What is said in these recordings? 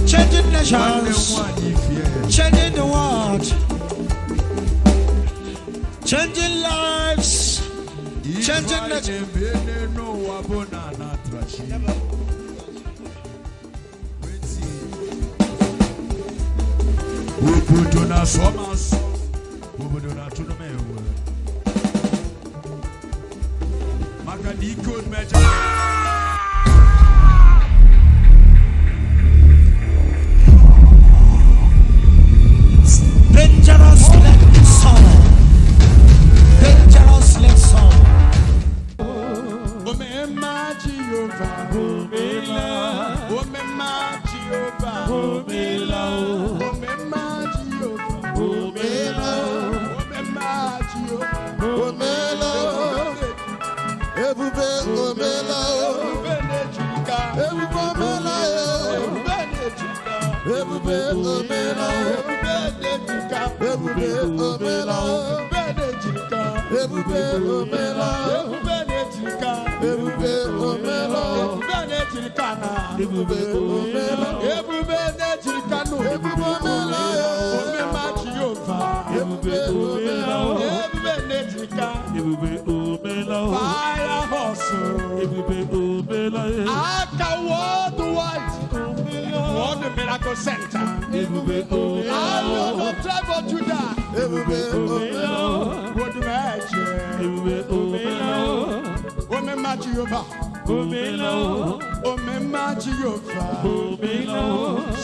changing nations, changing the world, changing lives, changing nations.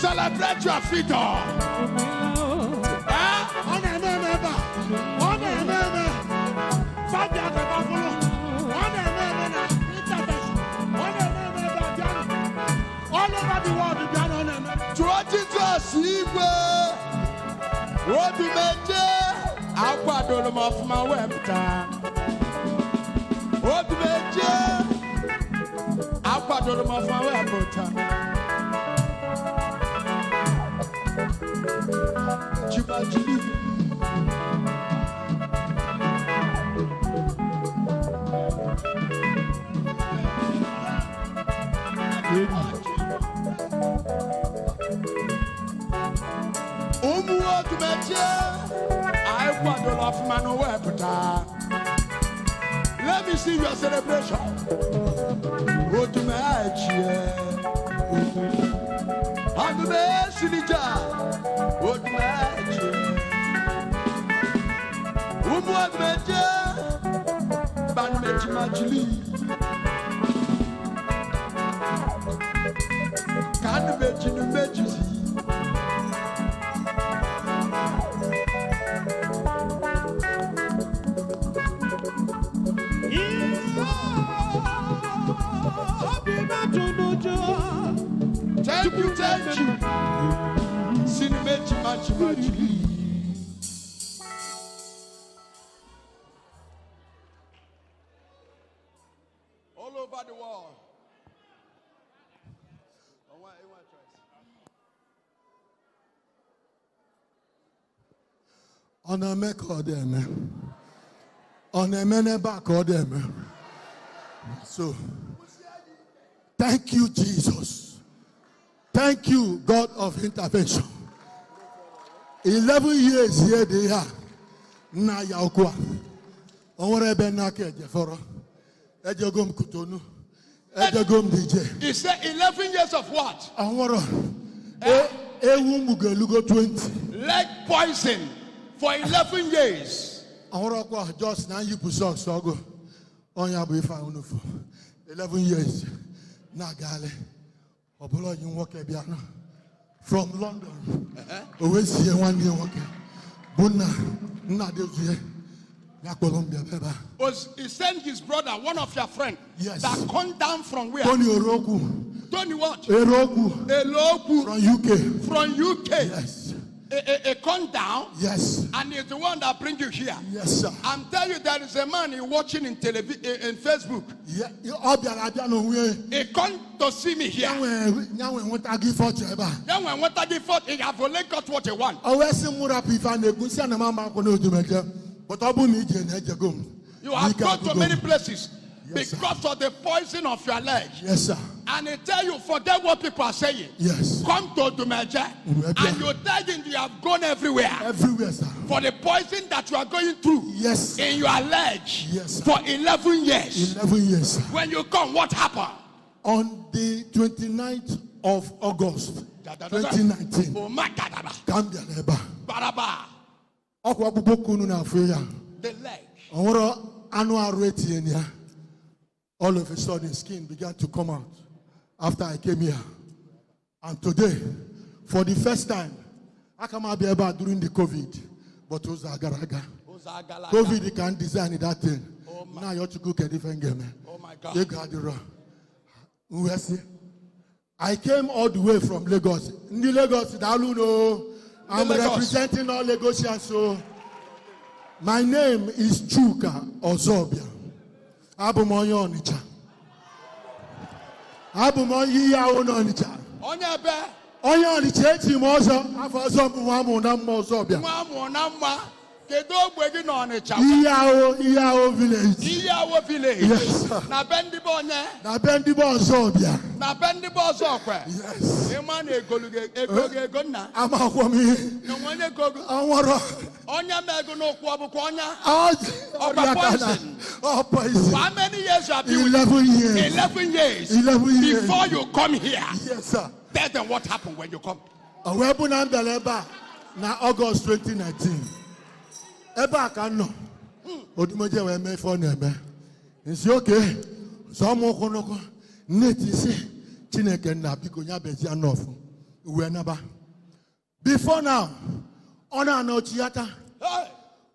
Celebrate your freedom. Odumeje, akwadoro mo of my webta. Odumeje, akwadoro mo of my webta. Chibajili. Odumeje, akwadoro of my webta. Let me see your celebration. Odumeje. Odumeje sinija. Odumeje. Odumeje. Banmeji majili. Kanmeji numeji. Thank you. Sinimechi machi. All over the world. On a make or them. On a mene back or them. So, thank you, Jesus. Thank you, God of intervention. 11 years here they are. Na yaukwa. Onwere be na ke jeforo. Ejegom kutonu. Ejegom DJ. He said 11 years of what? Onwere. Ewu mugelugo 20. Leg poison for 11 years. Onwere kwa just na you puso sogo. Onya bu ifa unufo. 11 years. Na gale. From London. Always here one day working. Buna he sent his brother, one of your friends, yes, that come down from where? Tony Oroku. Tony what? Eroku. Eloku. From UK. From UK. Yes. A come down, yes, and he's the one that bring you here. Yes, sir. I'm telling you, there is a man watching in television, in Facebook. Yeah, he come to see me here. Now when what I give for, he have only got what he want. You have gone to many places, yes, because of the poison of your leg. Yes, sir. And they tell you, forget what people are saying. Yes. Come to Odumeje. And you tell them you have gone everywhere. Everywhere, sir. For the poison that you are going through. Yes. In your leg. Yes, sir. For 11 years. 11 years, sir. When you come, what happened? On the 29th of August, 2019. Oh my God. Gambia neba. Baraba. The leg. All of a sudden, skin began to come out after I came here. And today, for the first time, I come out about during the COVID, but it was agaraga. COVID can't design that thing. Now you have to cook a different game. Oh my God. You got it wrong. I came all the way from Lagos. In the Lagos, I'm representing all Lagosians. So my name is Chuka Ozobia. Abumoyo Onicha. Abumoyi Onicha. Onye Onicha Timozo. Afazo Muzobia. Iyao village. Iyao village. Yes. Na Bendibone. Na Bendibo Zobia. Na Bendibo Zokwe. Yes. Emane Egona. Amakwami. No one Ego. Awaro. Onya Mego no Kwabukonya. Oh, poison. How many years have you? 11 years. 11 years. 11 years. Before you come here. Yes, sir. Tell them what happened when you come. A weapon and the labor. Now August 2019. Eba kano. Odumeje we me for neme. It's okay. So mo kono neti se Chineke na biko nya bezi anofu. We naba. Before now, ona no theater.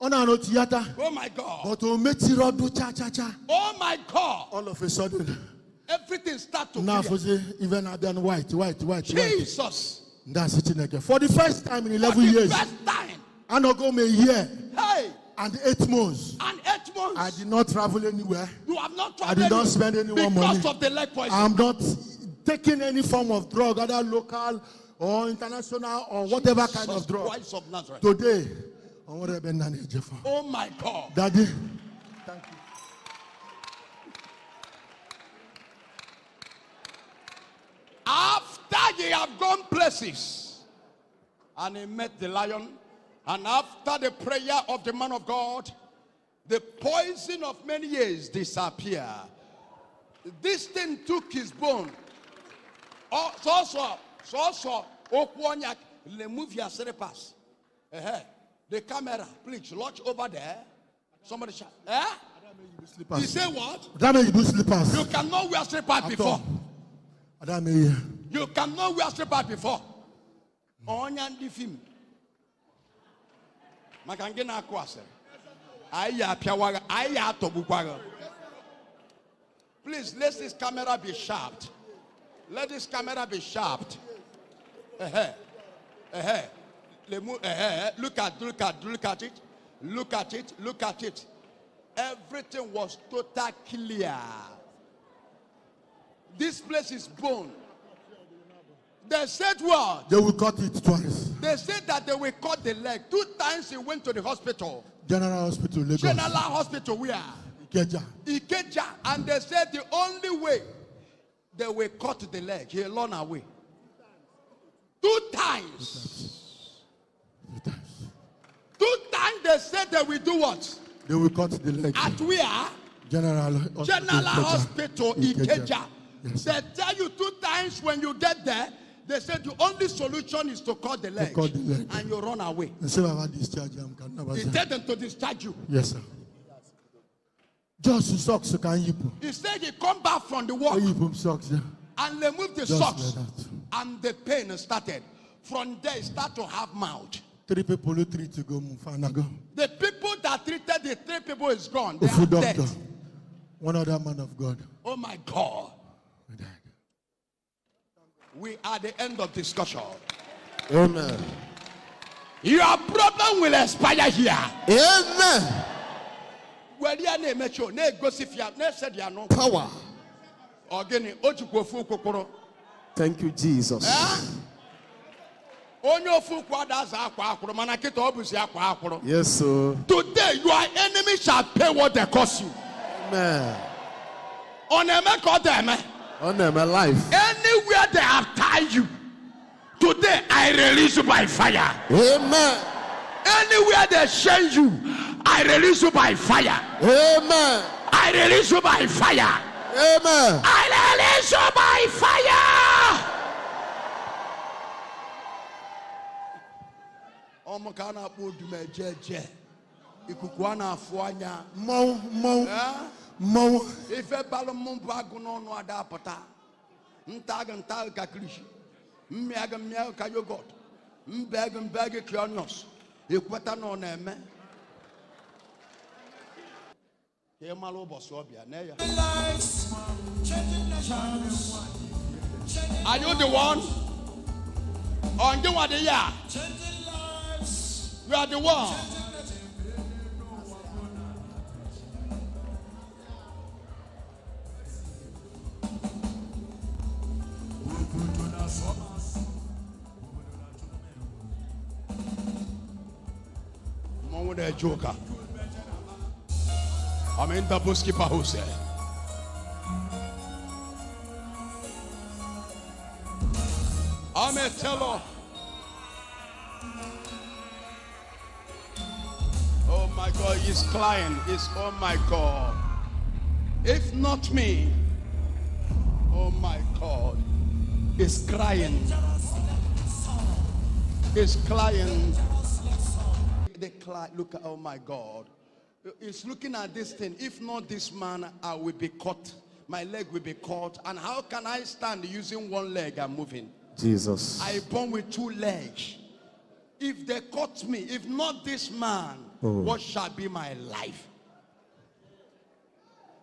Ona no theater. Oh my God. But o meti rodo cha. Oh my God. All of a sudden, everything start to now clear. for even Abian white. Jesus. That's Chineke. For the first time in 11 For the years. first time. I not go me here. Hey. And 8 months. And 8 months. I did not travel anywhere. You have not I traveled. did not spend any more money. Because of the leg poison. I'm not taking any form of drug, either local or international or whatever kind of drug. Christ of Nazareth. Today, oh my God. Daddy, thank you. After ye have gone places, and he met the lion, and after the prayer of the man of God, the poison of many years disappeared. This thing took his bone. Oh, so, Okwanyak, remove your slippers. The camera, please, lodge over there. Somebody shout. You say what? That means you slippers. You cannot wear slippers before. You cannot wear slippers before. Onyan di film. Makangena kwase. Aya piawaga. Aya tobukwaga. Please, let this camera be sharped. Let this camera be sharped. Look at it. Look at it. Everything was total clear. This place is bone. They said what? They will cut it twice. They said that they will cut the leg. 2 times he went to the hospital. General Hospital, Lagos. General Hospital, where? Ikeja. And they said the only way they will cut the leg, he run away. 2 times. 2 times they said they will do what? They will cut the leg. At where? General Hospital, Ikeja. Yes. They tell you 2 times when you get there, they said the only solution is to cut the leg. And you run away. They tell them to discharge you. Yes, sir. Just socks can you put. He said he come back from the work and remove the socks. And the pain started. From there, he start to have mouth. 3 people who treat to go. The people that treated the 3 people is gone. They are dead. One other man of God. Oh my God. We are at the end of discussion. Amen. Your problem will expire here. Amen. Power. Thank you, Jesus. Yes, sir. Today, your enemy shall pay what they cost you. Amen. Ohanemere called them. Ohanemere life. Anywhere they have tied you, today I release you by fire. Amen. Anywhere they change you, I release you by fire. Amen. I release you by fire. Amen. I release you by fire. Omokana Odumeje. Ikukwana fuanya. Mo. If a balloon baguno no adapata. Ntag kakrishi. Miagam kayogot. Mbagam bag clonos. Equata no name. Kemalo Bosobia. Are you the one? On you are the year. You are the one. Mom with a joker. I'm in the bush keeper who said. I'm a teller. Oh my God, his client is, oh my God. If not me, oh my God, is crying. His client, the client, look at, oh my God. He's looking at this thing. If not this man, I will be caught. My leg will be caught. And how can I stand using one leg and moving? Jesus. I born with two legs. If they caught me, if not this man, what shall be my life?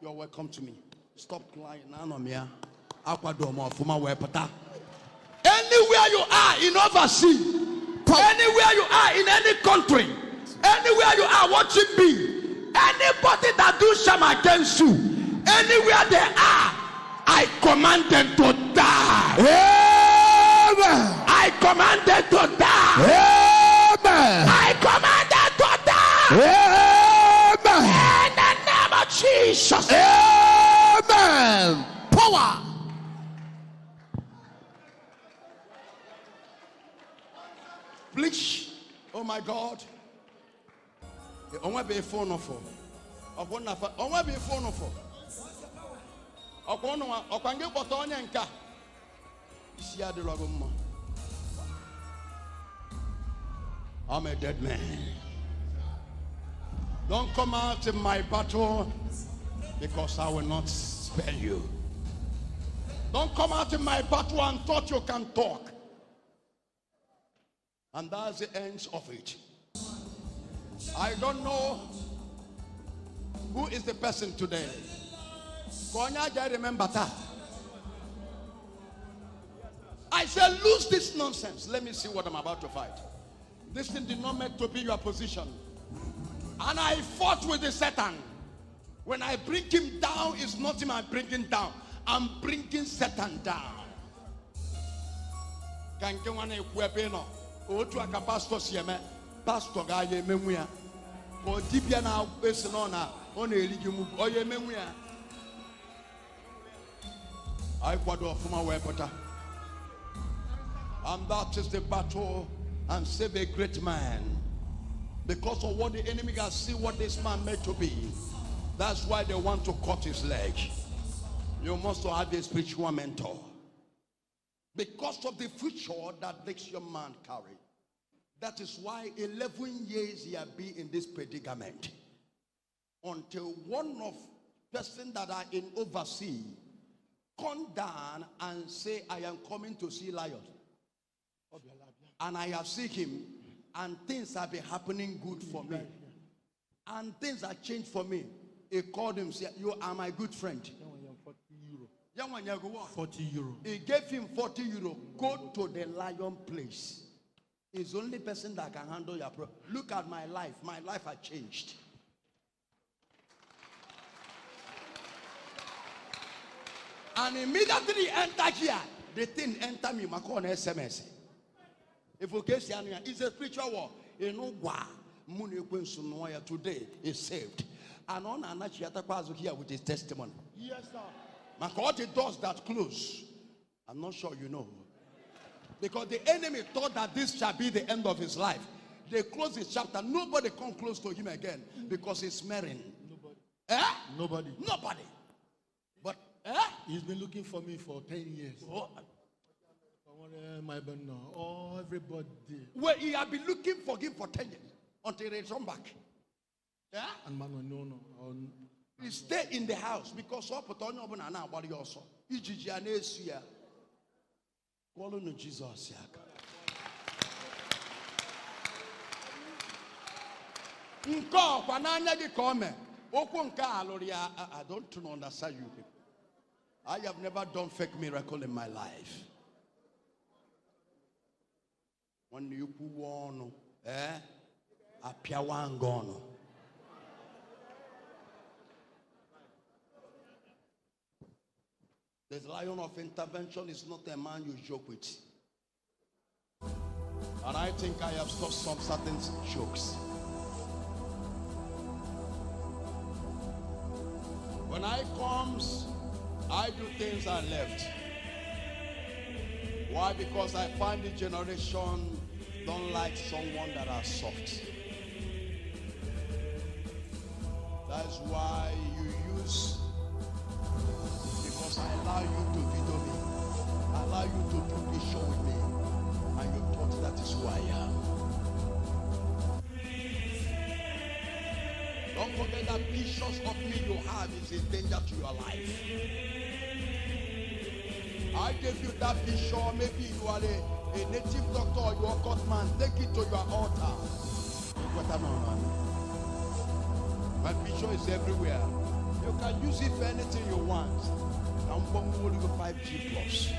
You're welcome to me. Stop crying. Anywhere you are in overseas, anywhere you are in any country, anywhere you are watching me, anybody that do shame against you, anywhere they are, I command them to die. Amen. I command them to die. Amen. I command them to die. Amen. In the name of Jesus. Amen. Power. Bleach. Oh my God. On will be a phone of four. On will be a phone of four. On can get what on and car. See the logum. I'm a dead man. Don't come out in my battle because I will not spare you. Don't come out in my battle and thought you can talk. And that's the end of it. I don't know who is the person today. Remember that. I said, lose this nonsense. Let me see what I'm about to fight. This thing did not make to be your position. And I fought with the Satan. When I bring him down, it's not him I'm bringing down. I'm bringing Satan down. Pastor sieme pastor ga ye memuya o dibia na esino na o na eligi mu o ye memuya I kwado ofuma we pota. And that is the battle and save a great man. Because of what the enemy can see what this man made to be. That's why they want to cut his leg. You must have a spiritual mentor. Because of the future that this young man carry. That is why 11 years he had been in this predicament. Until one of person that are in overseas come down and say, I am coming to see lion. And I have seen him and things have been happening good for me. And things have changed for me. He called him, said, you are my good friend. 40 euro. He gave him 40 euro. Go to the lion place. He's the only person that can handle your problem. Look at my life. My life has changed. And immediately he entered here. The thing entered me. My call SMS. If you can see, it's a spiritual war. You know why? Today is saved. And on here with his testimony. Yes, sir. All the doors that close, I'm not sure you know. Because the enemy thought that this shall be the end of his life. They close his chapter. Nobody come close to him again because he's marrying. Nobody. Nobody. But he's been looking for me for 10 years. Oh. Everybody. Well, he had been looking for him for 10 years until he returned back. And man, no. He stayed in the house because all put on your body also. Jesus. I don't understand you people. I have never done fake miracle in my life. When you put one, appear one gone. The lion of intervention is not a man you joke with. And I think I have stopped some certain jokes. When I comes, I do things I left. Why? Because I find the generation don't like someone that are soft. That's why you use, because I allow you to video me. I allow you to do this show with me. And you thought that is who I am. Don't forget that visions of me you have is a danger to your life. I gave you that vision. Maybe you are a native doctor or you are a court man. Take it to your altar. My vision is everywhere. You can use it for anything you want. I'm going to go 5G plus.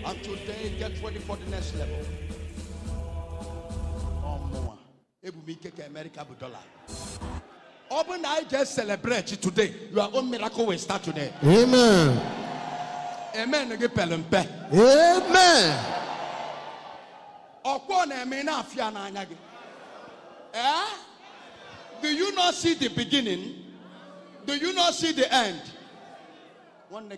And today, get ready for the next level. Oh, more. America $1. Open I just celebrate today. Your own miracle will start today. Amen. Amen. Amen. Do you not see the beginning? Do you not see the end? One